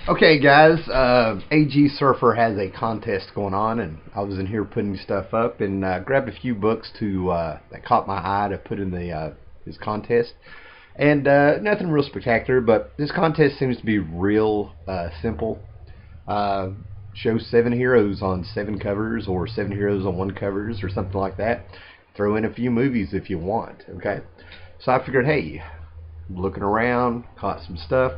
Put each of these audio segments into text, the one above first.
Okay, guys, AG Surfer has a contest going on, and I was in here putting stuff up and grabbed a few books that caught my eye to put in his contest. And nothing real spectacular, but this contest seems to be real simple. Uh, Show 7 heroes on 7 covers, or 7 heroes on 1 covers, or something like that. Throw in a few movies if you want, okay? So I figured, hey, looking around, caught some stuff.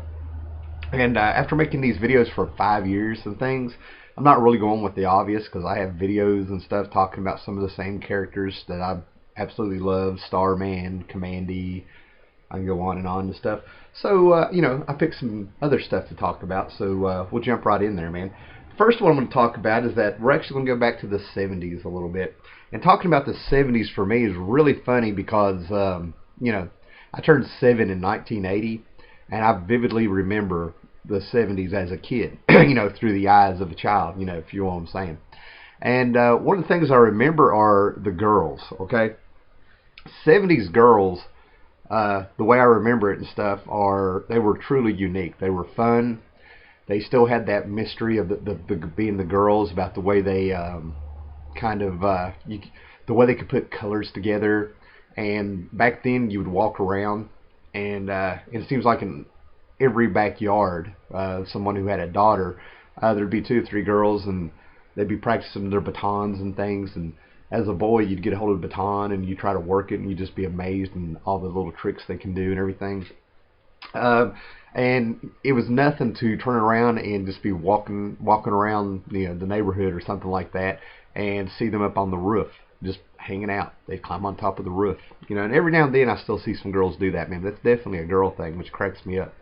And after making these videos for 5 years and things, I'm not really going with the obvious, because I have videos and stuff talking about some of the same characters that I absolutely love. Starman, Commandy, I can go on and stuff. So, I picked some other stuff to talk about, so we'll jump right in there, man. First one I'm going to talk about is that we're actually going to go back to the 70s a little bit. And talking about the 70s for me is really funny because, I turned 7 in 1980, and I vividly remember the 70s as a kid, through the eyes of a child, if you know what I'm saying. And one of the things I remember are the girls, okay? 70s girls, the way I remember it and stuff, they were truly unique. They were fun. They still had that mystery of the being the girls, about the way they the way they could put colors together. And back then you would walk around, and it seems like in every backyard, someone who had a daughter, there'd be 2 or 3 girls, and they'd be practicing their batons and things. And as a boy, you'd get a hold of the baton and you try to work it, and you'd just be amazed in all the little tricks they can do and everything. And it was nothing to turn around and just be walking around the neighborhood or something like that, and see them up on the roof just hanging out. They'd climb on top of the roof, and every now and then I still see some girls do that. Man, that's definitely a girl thing, which cracks me up.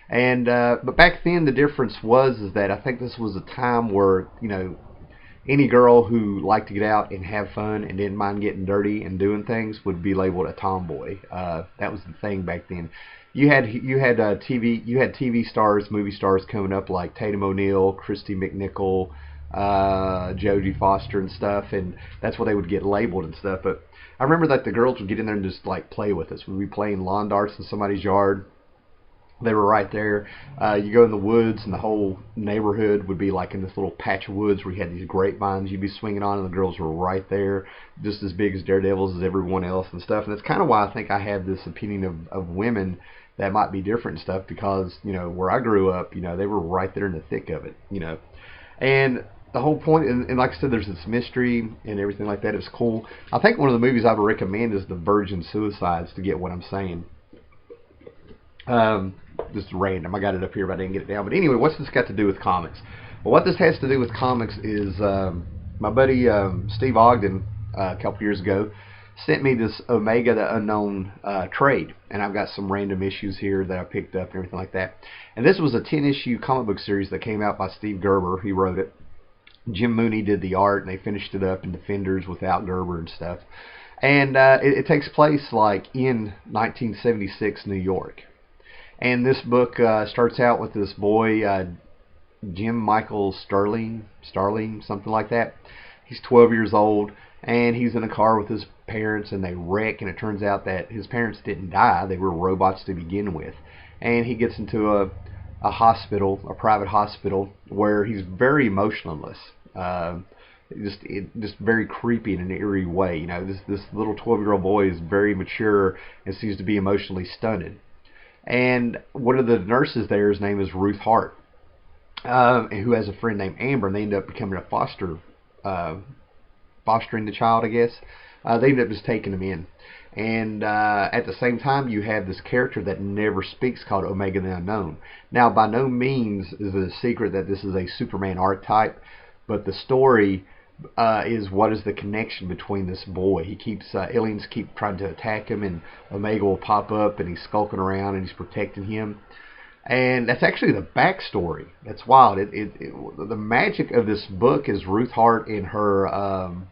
And but back then the difference is that I think this was a time where any girl who liked to get out and have fun and didn't mind getting dirty and doing things would be labeled a tomboy. That was the thing back then. You had TV stars, movie stars coming up like Tatum O'Neal, Christy McNichol, Jodie Foster and stuff, and that's what they would get labeled and stuff. But I remember that the girls would get in there and just like play with us. We'd be playing lawn darts in somebody's yard. They were right there. You go in the woods, and the whole neighborhood would be like in this little patch of woods where you had these grapevines you'd be swinging on, and the girls were right there, just as big as daredevils as everyone else and stuff. And that's kind of why I think I have this opinion of women that might be different and stuff, because where I grew up, they were right there in the thick of it, And the whole point, and like I said, there's this mystery and everything like that. It's cool. I think one of the movies I would recommend is The Virgin Suicides, to get what I'm saying. Just random. I got it up here, but I didn't get it down. But anyway, what's this got to do with comics? Well, what this has to do with comics is my buddy Steve Ogden, a couple years ago, sent me this Omega the Unknown trade. And I've got some random issues here that I picked up and everything like that. And this was a 10-issue comic book series that came out by Steve Gerber. He wrote it. Jim Mooney did the art, and they finished it up in Defenders without Gerber and stuff. And it takes place like in 1976 New York. And this book starts out with this boy, Jim Michael Starling, something like that. He's 12 years old, and he's in a car with his parents, and they wreck, and it turns out that his parents didn't die. They were robots to begin with. And he gets into a hospital, a private hospital, where he's very emotionless. Just very creepy in an eerie way. This little 12-year-old boy is very mature and seems to be emotionally stunted. And one of the nurses there, his name is Ruth Hart, who has a friend named Amber, and they end up becoming fostering the child, I guess. They end up just taking him in. And at the same time, you have this character that never speaks called Omega the Unknown. Now, by no means is it a secret that this is a Superman archetype, but the story is what is the connection between this boy. He keeps aliens keep trying to attack him, and Omega will pop up, and he's skulking around, and he's protecting him. And that's actually the backstory. That's wild. The magic of this book is Ruth Hart and her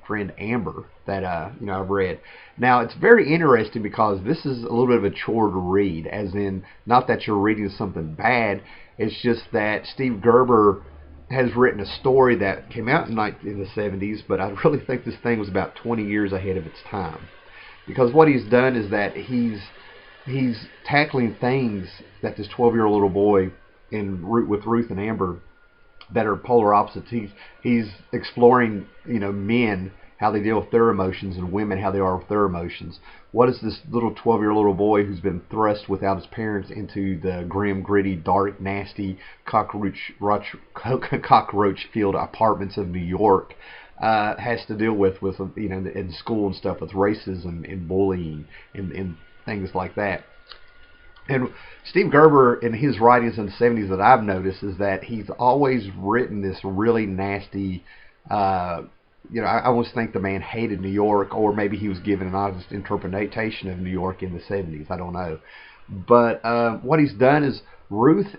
friend Amber that I've read. Now it's very interesting because this is a little bit of a chore to read, as in not that you're reading something bad. It's just that Steve Gerber has written a story that came out in the 70s, but I really think this thing was about 20 years ahead of its time. Because what he's done is that he's tackling things that this 12-year-old little boy with Ruth and Amber that are polar opposites. He's exploring, men, how they deal with their emotions, and women, how they are with their emotions. What is this little 12-year-old little boy who's been thrust without his parents into the grim, gritty, dark, nasty, cockroach-filled apartments of New York has to deal with in school and stuff, with racism and bullying and things like that. And Steve Gerber, in his writings in the 70s that I've noticed, is that he's always written this really nasty, I always think the man hated New York, or maybe he was given an honest interpretation of New York in the 70s. I don't know. But what he's done is Ruth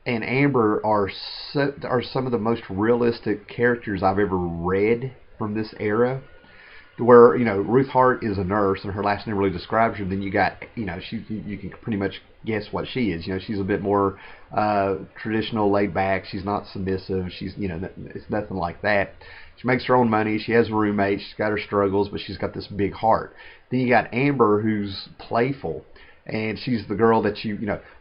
and Amber are some of the most realistic characters I've ever read from this era. Where Ruth Hart is a nurse and her last name really describes her. Then you got you can pretty much guess what she is. She's a bit more traditional, laid back. She's not submissive. She's it's nothing like that. She makes her own money. She has a roommate. She's got her struggles, but she's got this big heart. Then you got Amber, who's playful. And she's the girl that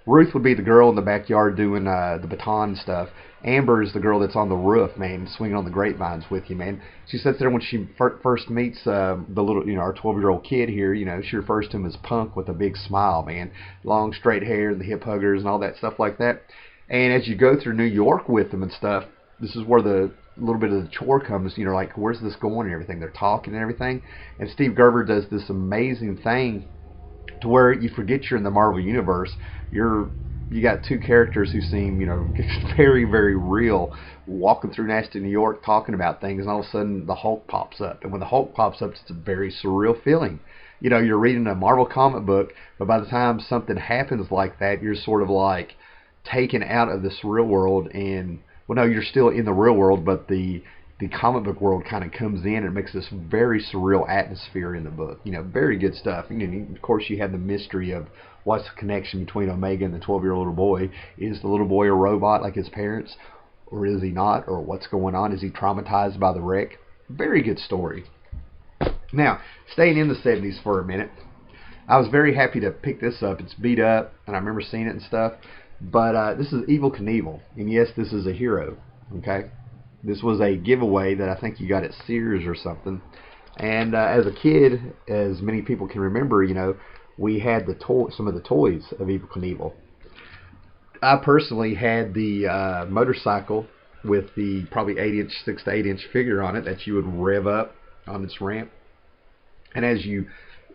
Ruth would be the girl in the backyard doing the baton stuff. Amber is the girl that's on the roof, man, swinging on the grapevines with you, man. She sits there when she first meets the little, our 12-year-old kid here. She refers to him as Punk with a big smile, man. Long, straight hair, and the hip huggers and all that stuff like that. And as you go through New York with them and stuff, this is where the little bit of the chore comes, like, where's this going and everything. They're talking and everything. And Steve Gerber does this amazing thing to where you forget you're in the Marvel Universe. You got two characters who seem, very, very real, walking through nasty New York talking about things, and all of a sudden the Hulk pops up. And when the Hulk pops up, it's a very surreal feeling. You're reading a Marvel comic book, but by the time something happens like that, you're sort of like taken out of this real world, and, well, no, you're still in the real world, but the comic book world kind of comes in and makes this very surreal atmosphere in the book. Very good stuff. Of course, you have the mystery of what's the connection between Omega and the 12-year-old little boy. Is the little boy a robot like his parents, or is he not? Or what's going on? Is he traumatized by the wreck? Very good story. Now, staying in the 70s for a minute, I was very happy to pick this up. It's beat up, and I remember seeing it and stuff. But this is Evel Knievel, and yes, this is a hero. Okay. This was a giveaway that I think you got at Sears or something. And as a kid, as many people can remember, we had some of the toys of Evel Knievel. I personally had the motorcycle with the probably 6 to 8 inch figure on it that you would rev up on its ramp. And as you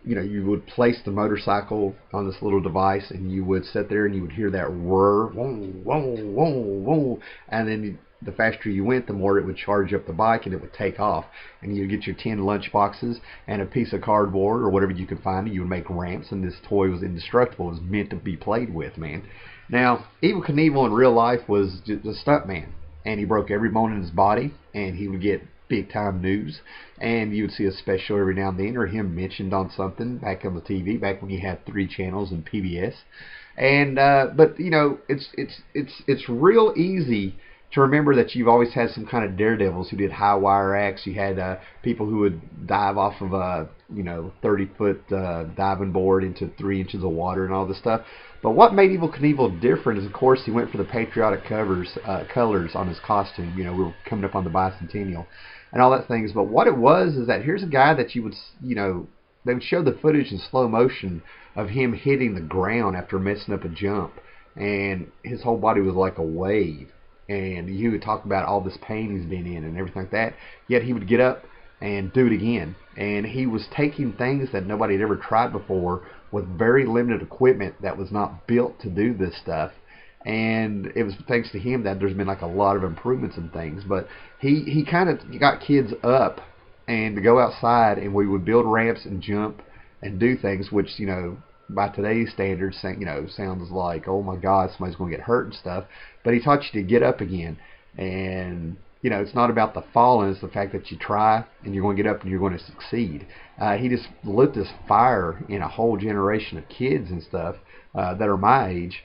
would place the motorcycle on this little device, and you would sit there and you would hear that whir, whoa, whoa, whoa, whoa, and then the faster you went, the more it would charge up the bike, and it would take off. And you'd get your 10 lunch boxes and a piece of cardboard or whatever you could find, and you would make ramps, and this toy was indestructible. It was meant to be played with, man. Now, Evel Knievel in real life was just a stuntman, and he broke every bone in his body, and he would get big-time news, and you would see a special every now and then, or him mentioned on something back on the TV, back when you had 3 channels and PBS. And but it's real easy to remember that you've always had some kind of daredevils who did high wire acts. You had people who would dive off of a 30-foot diving board into 3 inches of water and all this stuff. But what made Evel Knievel different is, of course, he went for the patriotic colors on his costume. We were coming up on the bicentennial and all that things. But what it was is that here's a guy that you would, they would show the footage in slow motion of him hitting the ground after messing up a jump, and his whole body was like a wave. And he would talk about all this pain he's been in and everything like that. Yet he would get up and do it again. And he was taking things that nobody had ever tried before with very limited equipment that was not built to do this stuff. And it was thanks to him that there's been like a lot of improvements in things. But he kind of got kids up and to go outside, and we would build ramps and jump and do things which, by today's standards, sounds like, oh my God, somebody's going to get hurt and stuff. But he taught you to get up again. And, it's not about the falling, it's the fact that you try and you're going to get up and you're going to succeed. He just lit this fire in a whole generation of kids and stuff that are my age.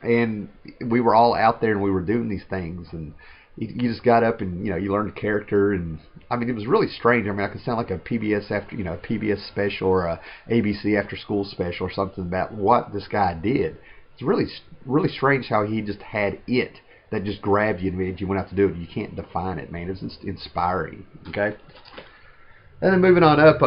And we were all out there and we were doing these things. And you just got up and, you learned a character. And, it was really strange. I could sound like a PBS a PBS special or a ABC after school special or something about what this guy did. It's really strange how he just had it that just grabbed you and made you went out to do it. You can't define it, man. It's just inspiring. Okay. And then moving on up,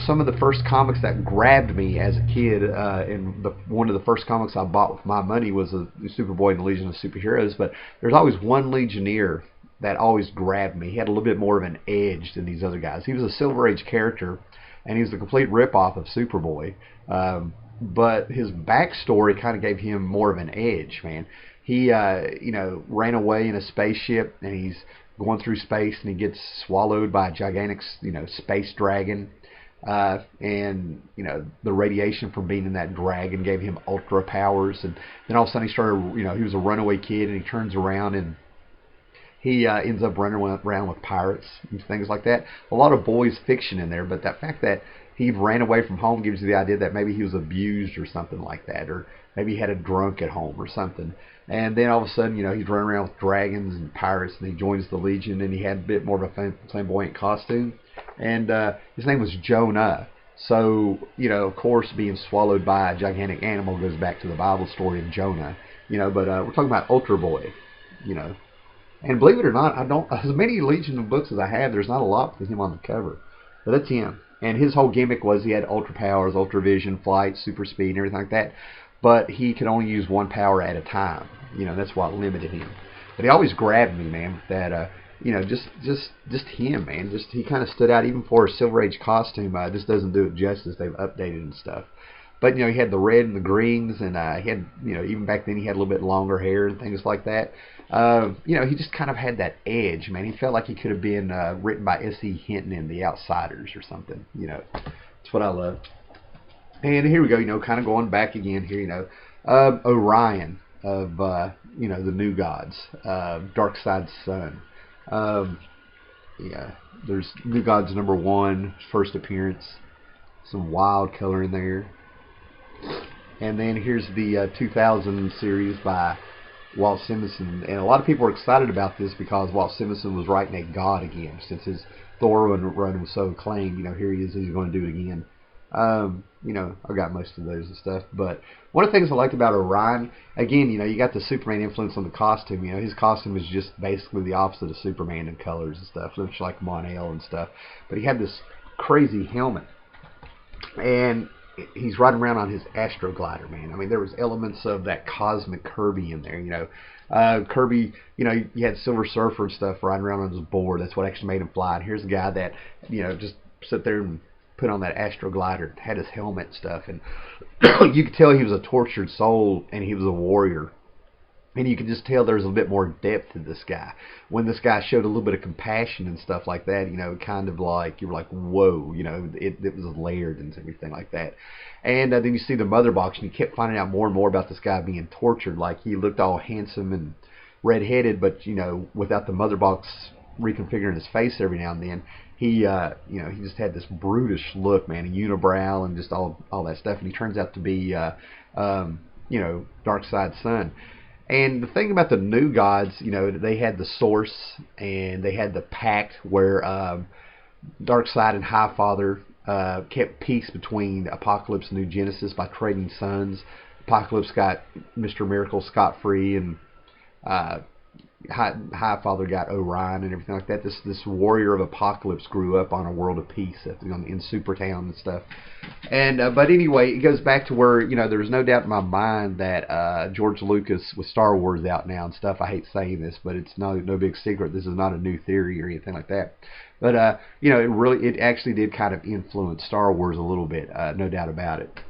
some of the first comics that grabbed me as a kid, and one of the first comics I bought with my money was Superboy and the Legion of Superheroes. But there's always one Legionnaire that always grabbed me. He had a little bit more of an edge than these other guys. He was a Silver Age character, and he was the complete ripoff of Superboy. But his backstory kind of gave him more of an edge, man. He, ran away in a spaceship, and he's going through space, and he gets swallowed by a gigantic, space dragon. And the radiation from being in that dragon gave him ultra powers. And then all of a sudden he started, he was a runaway kid, and he turns around and he ends up running around with pirates and things like that. A lot of boys fiction in there, but that fact that he ran away from home gives you the idea that maybe he was abused or something like that, or maybe he had a drunk at home or something. And then all of a sudden, he's running around with dragons and pirates, and he joins the Legion, and he had a bit more of a flamboyant costume. And his name was Jonah. So, of course, being swallowed by a gigantic animal goes back to the Bible story of Jonah. But we're talking about Ultra Boy, And believe it or not, I don't, as many Legion of books as I have, there's not a lot with him on the cover. But that's him. And his whole gimmick was he had ultra powers, ultra vision, flight, super speed, and everything like that. But he could only use one power at a time. That's what limited him. But he always grabbed me, man, with that, just him, man. He kind of stood out even for a Silver Age costume. Just doesn't do it justice. They've updated and stuff. But, he had the red and the greens, and he had, even back then he had a little bit longer hair and things like that. He just kind of had that edge, man. He felt like he could have been written by S.E. Hinton in The Outsiders or something. That's what I love. And here we go, kind of going back again here, Orion of, the New Gods, Darkseid's son. There's New Gods #1, first appearance, some wild color in there. And then here's the 2000 series by Walt Simonson. And a lot of people are excited about this because Walt Simonson was writing a god again. Since his Thor run was so acclaimed, here he is, he's going to do it again. I got most of those and stuff. But one of the things I liked about Orion, again, you got the Superman influence on the costume. His costume is just basically the opposite of Superman in colors and stuff. Looks like Mon-El and stuff. But he had this crazy helmet. And he's riding around on his Astroglider, man. I mean, there was elements of that cosmic Kirby in there, Kirby, you had Silver Surfer and stuff riding around on his board. That's what actually made him fly. And here's a guy that, just sit there and put on that Astroglider, had his helmet and stuff. And you could tell he was a tortured soul, and he was a warrior. And you could just tell there was a bit more depth to this guy. When this guy showed a little bit of compassion and stuff like that, kind of like, you were like, whoa, it was layered and everything like that. And then you see the mother box, and you kept finding out more and more about this guy being tortured. Like, he looked all handsome and red-headed, but, without the mother box reconfiguring his face every now and then, he just had this brutish look, man, a unibrow and just all that stuff. And he turns out to be, Darkseid's son. And the thing about the New Gods, they had the Source and they had the Pact where Darkseid and Highfather kept peace between Apocalypse and New Genesis by trading sons. Apocalypse got Mr. Miracle scot-free, and Highfather got Orion and everything like that. This warrior of Apocalypse grew up on a world of peace in Supertown and stuff. And but anyway, it goes back to where there's no doubt in my mind that George Lucas, with Star Wars out now and stuff, I hate saying this, but it's no big secret. This is not a new theory or anything like that. But it actually did kind of influence Star Wars a little bit, no doubt about it.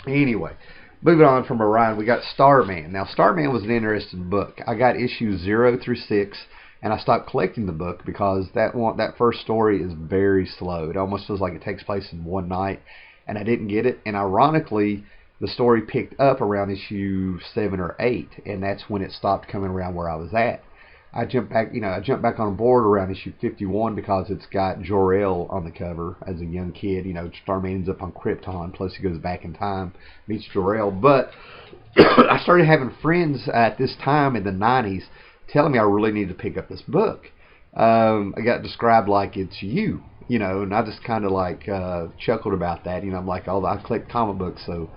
Anyway, moving on from Orion, we got Starman. Now, Starman was an interesting book. I got issues 0 through 6, and I stopped collecting the book because that first story is very slow. It almost feels like it takes place in one night, and I didn't get it. And ironically, the story picked up around issue 7 or 8, and that's when it stopped coming around where I was at. I jumped back on board around issue 51 because it's got Jor-El on the cover as a young kid. Starman ends up on Krypton, plus he goes back in time, meets Jor-El. But I started having friends at this time in the 90s telling me I really need to pick up this book. I got described like it's you, and I just kind of like chuckled about that. I'm like, I collect comic books, so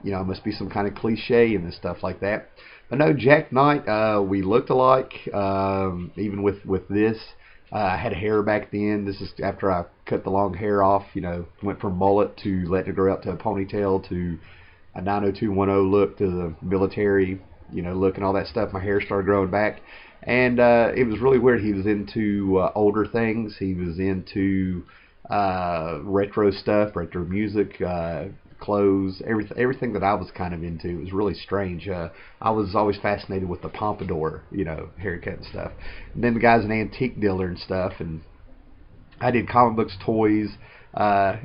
You know, it must be some kind of cliche and stuff like that. But no, Jack Knight, we looked alike, even with this. I had hair back then. This is after I cut the long hair off, you know, went from mullet to letting it grow out to a ponytail to a 90210 look to the military, you know, look and all that stuff. My hair started growing back. And it was really weird. He was into older things. He was into retro stuff, retro music, clothes, everything that I was kind of into. It was really strange. I was always fascinated with the pompadour, you know, haircut and stuff. And then the guy's an antique dealer and stuff, and I did comic books, toys,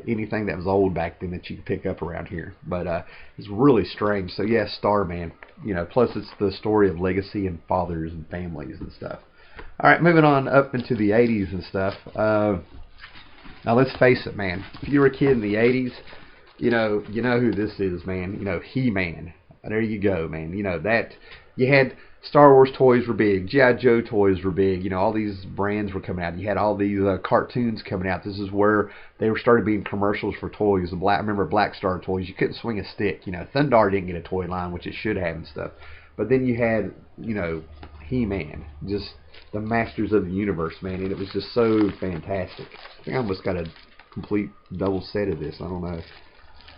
anything that was old back then that you could pick up around here. But it's really strange. So yeah, Starman, you know, plus it's the story of legacy and fathers and families and stuff. All right, moving on up into the 80s and stuff. Now let's face it, man. If you were a kid in the 80s, you know who this is, man. You know, He-Man. There you go, man. You know that you had Star Wars toys were big, G.I. Joe toys were big. You know, all these brands were coming out. You had all these cartoons coming out. This is where they were started being commercials for toys. I remember Black Star toys. You couldn't swing a stick. You know, Thundar didn't get a toy line, which it should have and stuff. But then you had, you know, He-Man, just the masters of the universe, man, and it was just so fantastic. I think I almost got a complete double set of this. I don't know.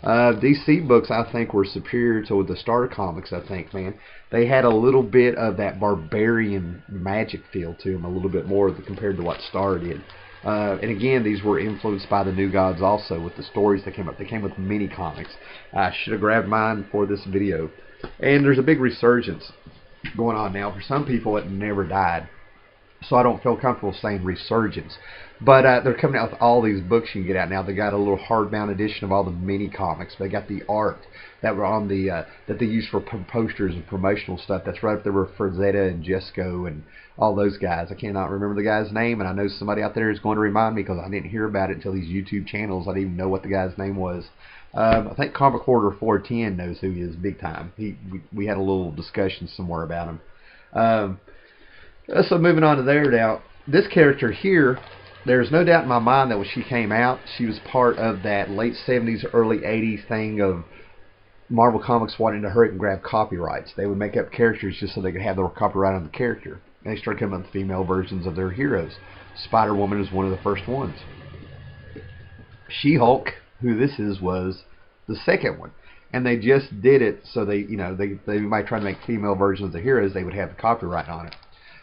DC books, I think, were superior to the Star comics, I think, man. They had a little bit of that barbarian magic feel to them, a little bit more compared to what Star did. And again, these were influenced by the New Gods also with the stories that came up. They came with mini comics. I should have grabbed mine for this video. And there's a big resurgence going on now. For some people, it never died. So I don't feel comfortable saying resurgence. But they're coming out with all these books you can get out now. They got a little hardbound edition of all the mini comics. They got the art that were on the that they use for posters and promotional stuff. That's right up there with Frazetta and Jesco and all those guys. I cannot remember the guy's name, and I know somebody out there is going to remind me because I didn't hear about it until these YouTube channels. I didn't even know what the guy's name was. I think Comic Hoarder 410 knows who he is big time. We had a little discussion somewhere about him. So moving on to there now, this character here, there's no doubt in my mind that when she came out, she was part of that late 70s, early 80s thing of Marvel Comics wanting to hurry and grab copyrights. They would make up characters just so they could have their copyright on the character. And they started coming up with female versions of their heroes. Spider-Woman is one of the first ones. She-Hulk, who this is, was the second one. And they just did it so they might try to make female versions of the heroes, they would have the copyright on it.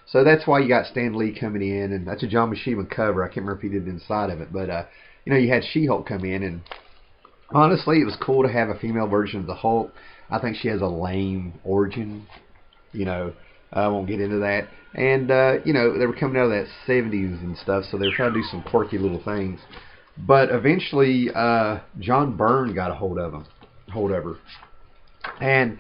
So that's why you got Stan Lee coming in, and that's a John Buscema cover. I can't remember if he did the inside of it, but you know, you had She-Hulk come in, and honestly, it was cool to have a female version of the Hulk. I think she has a lame origin. You know, I won't get into that. And you know, they were coming out of that 70s and stuff, so they were trying to do some quirky little things. But eventually, John Byrne got a hold of her, and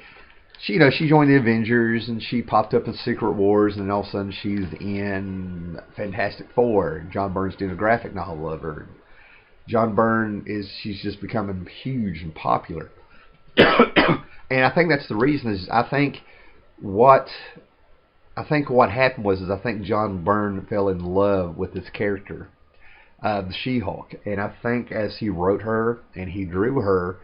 she, you know, she joined the Avengers, and she popped up in Secret Wars, and then all of a sudden she's in Fantastic Four. John Byrne's doing a graphic novel of her. John Byrne she's just becoming huge and popular. And I think that's the reason is I think what happened was I think John Byrne fell in love with this character, the She-Hulk. And I think as he wrote her and he drew her,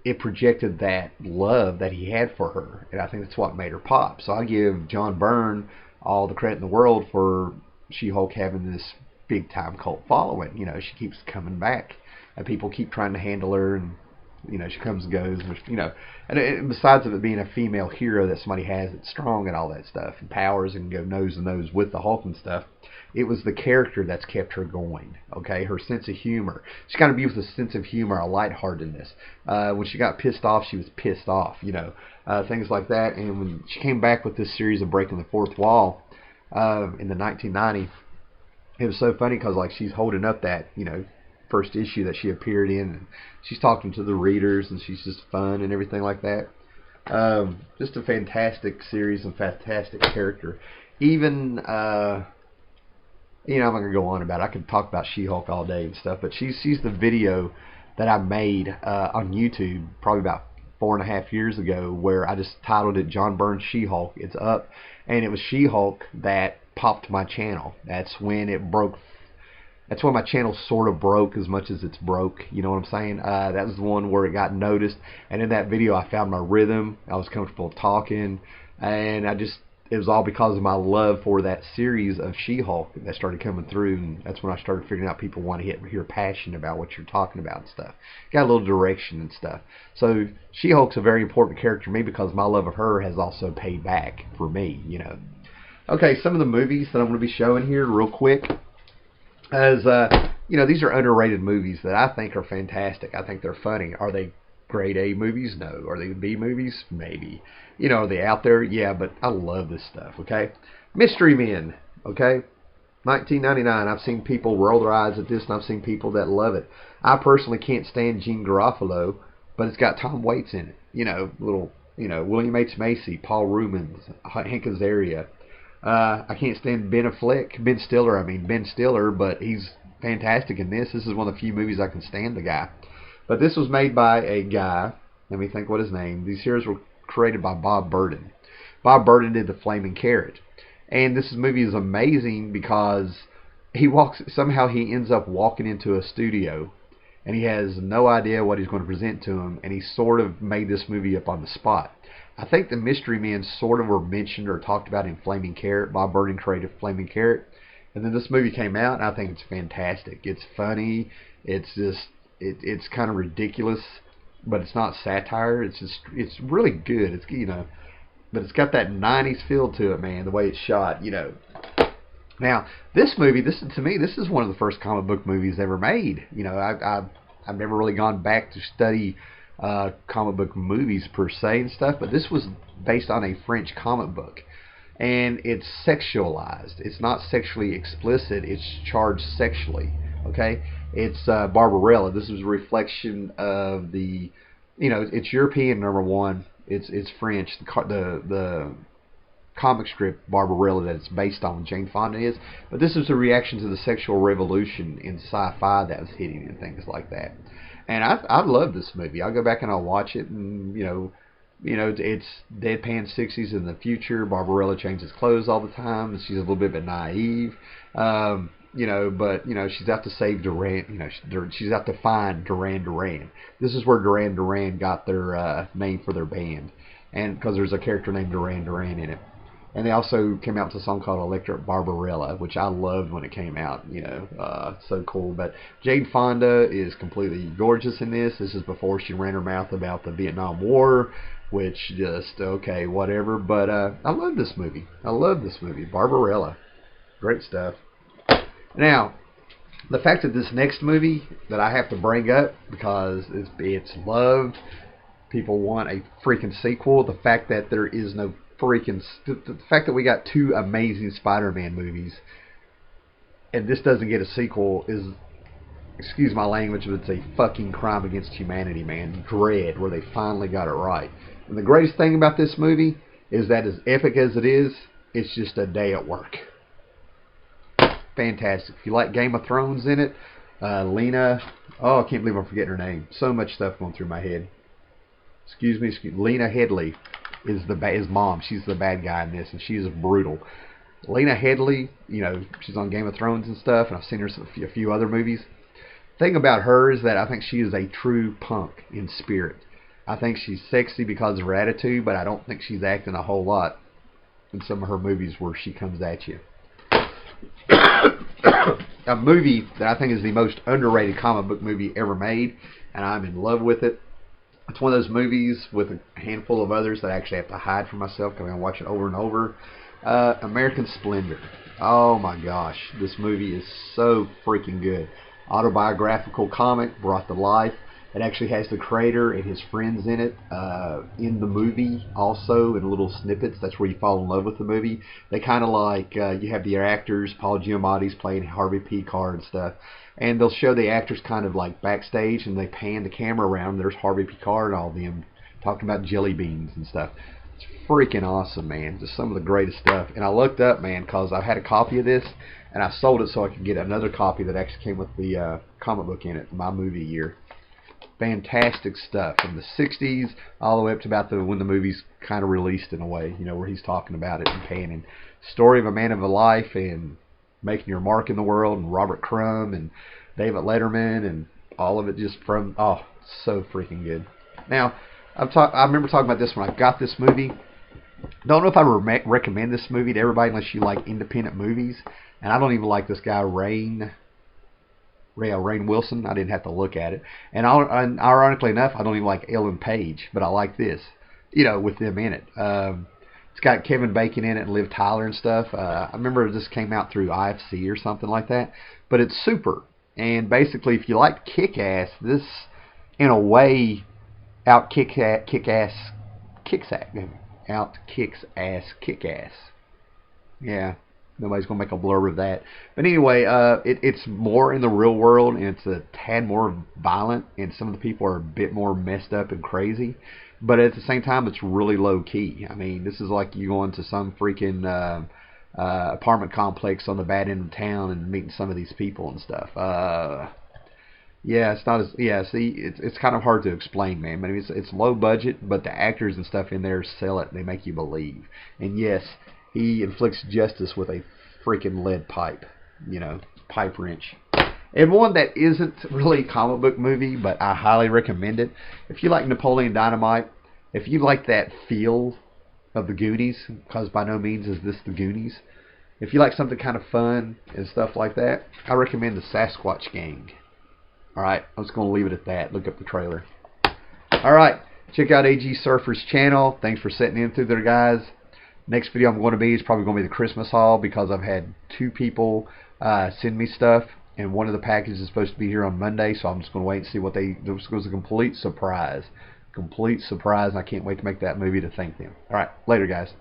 it projected that love that he had for her, and I think that's what made her pop. So I give John Byrne all the credit in the world for She-Hulk having this big-time cult following. You know, she keeps coming back, and people keep trying to handle her, and you know, she comes and goes. You know, and besides of it being a female hero that somebody has that's strong and all that stuff, and powers and go nose to nose with the Hulk and stuff, it was the character that's kept her going. Okay, her sense of humor. She got to be with a sense of humor, a lightheartedness. When she got pissed off, she was pissed off. You know, things like that. And when she came back with this series of Breaking the Fourth Wall in the 1990s, it was so funny because like she's holding up that, you know, first issue that she appeared in, and she's talking to the readers, and she's just fun and everything like that. Just a fantastic series and fantastic character. Even you know, I'm not going to go on about it. I could talk about She-Hulk all day and stuff, but she's the video that I made on YouTube probably about 4.5 years ago, where I just titled it John Byrne She-Hulk. It's up, and it was She-Hulk that popped my channel. That's when it broke. That's why my channel sort of broke as much as it's broke. You know what I'm saying? That was the one where it got noticed. And in that video, I found my rhythm. I was comfortable talking. And it was all because of my love for that series of She-Hulk that started coming through. And that's when I started figuring out people want to hear passion about what you're talking about and stuff. Got a little direction and stuff. So She-Hulk's a very important character to me because my love of her has also paid back for me, you know. Okay, some of the movies that I'm going to be showing here real quick. As you know, these are underrated movies that I think are fantastic. I think they're funny. Are they grade A movies? No. Are they B movies? Maybe. You know, are they out there? Yeah, but I love this stuff, okay? Mystery Men, okay? 1999. I've seen people roll their eyes at this, and I've seen people that love it. I personally can't stand Gene Garofalo, but it's got Tom Waits in it. You know, William H. Macy, Paul Reubens, Hank Azaria. I can't stand Ben Stiller, but he's fantastic in this. This is one of the few movies I can stand the guy. But this was made by a guy, let me think what his name. These series were created by Bob Burden. Bob Burden did The Flaming Carrot. And this movie is amazing because somehow he ends up walking into a studio and he has no idea what he's going to present to him, and he sort of made this movie up on the spot. I think the Mystery Men sort of were mentioned or talked about in Flaming Carrot. Bob Burden created Flaming Carrot. And then this movie came out, and I think it's fantastic. It's funny. It's just, it's kind of ridiculous, but it's not satire. It's really good. It's, you know, but it's got that 90s feel to it, man, the way it's shot, you know. Now, this movie, to me, this is one of the first comic book movies ever made. You know, I've never really gone back to study comic book movies per se and stuff, but this was based on a French comic book, and it's sexualized. It's not sexually explicit. It's charged sexually. Okay, it's Barbarella. This is a reflection of the, you know, it's European, number one. It's French. The comic strip Barbarella that it's based on, Jane Fonda is, but this is a reaction to the sexual revolution in sci-fi that was hitting and things like that. And I love this movie. I'll go back and I'll watch it, and you know, it's deadpan 60s in the future. Barbarella changes clothes all the time. She's a little bit naive, you know, but you know, she's out to save Duran. You know, she's out to find Duran Duran. This is where Duran Duran got their name for their band, and because there's a character named Duran Duran in it. And they also came out with a song called Electric Barbarella, which I loved when it came out. You know, so cool. But Jane Fonda is completely gorgeous in this. This is before she ran her mouth about the Vietnam War, which just, okay, whatever. But I love this movie. I love this movie. Barbarella. Great stuff. Now, the fact that this next movie that I have to bring up because it's loved, people want a freaking sequel. The fact that there is no the fact that we got two amazing Spider-Man movies and this doesn't get a sequel is, excuse my language, but it's a fucking crime against humanity, man. Dredd, where they finally got it right. And the greatest thing about this movie is that, as epic as it is, it's just a day at work. Fantastic. If you like Game of Thrones in it, Lena, oh, I can't believe I'm forgetting her name. So much stuff going through my head. Excuse me, Lena Headey is his mom. She's the bad guy in this, and she is brutal. Lena Headey, you know, she's on Game of Thrones and stuff, and I've seen her in a few other movies. The thing about her is that I think she is a true punk in spirit. I think she's sexy because of her attitude, but I don't think she's acting a whole lot in some of her movies where she comes at you. A movie that I think is the most underrated comic book movie ever made, and I'm in love with it. It's one of those movies with a handful of others that I actually have to hide from myself because I watch it over and over. American Splendor. Oh my gosh, this movie is so freaking good. Autobiographical comic brought to life. It actually has the creator and his friends in it, in the movie also, in little snippets. That's where you fall in love with the movie. They kind of like, you have the actors, Paul Giamatti's playing Harvey P. Carr and stuff, and they'll show the actors kind of like backstage, and they pan the camera around. There's Harvey P. Carr and all of them talking about jelly beans and stuff. It's freaking awesome, man. Just some of the greatest stuff. And I looked up, man, because I had a copy of this, and I sold it so I could get another copy that actually came with the comic book in it, my movie year. Fantastic stuff from the 60s all the way up to about when the movie's kind of released in a way, you know, where he's talking about it and panning. Story of a man of a life, and making your mark in the world, and Robert Crumb and David Letterman, and all of it just from, oh, so freaking good. Now, I remember talking about this when I got this movie. Don't know if I would recommend this movie to everybody unless you like independent movies. And I don't even like this guy, Rainn Wilson. I didn't have to look at it. And ironically enough, I don't even like Ellen Page, but I like this, you know, with them in it. It's got Kevin Bacon in it and Liv Tyler and stuff. I remember this came out through IFC or something like that. But it's super. And basically, if you like Kick-Ass, this, in a way, kicks ass Kick-Ass. Yeah, nobody's gonna make a blurb of that. But anyway, it's more in the real world, and it's a tad more violent, and some of the people are a bit more messed up and crazy. But at the same time, it's really low key. I mean, this is like you going to some freaking apartment complex on the bad end of town and meeting some of these people and stuff. Yeah, it's not as, yeah, see, it's kind of hard to explain, man. I mean, it's low budget, but the actors and stuff in there sell it. They make you believe. And yes, he inflicts justice with a freaking lead pipe, you know, pipe wrench. And one that isn't really a comic book movie, but I highly recommend it. If you like Napoleon Dynamite, if you like that feel of the Goonies, because by no means is this the Goonies. If you like something kind of fun and stuff like that, I recommend the Sasquatch Gang. Alright, I'm just going to leave it at that. Look up the trailer. Alright, check out AG Surfer's channel. Thanks for sitting in through there, guys. Next video I'm going to be is probably going to be the Christmas haul, because I've had 2 people send me stuff, and one of the packages is supposed to be here on Monday, so I'm just going to wait and see what they... This was a complete surprise. Complete surprise, and I can't wait to make that movie to thank them. Alright, later, guys.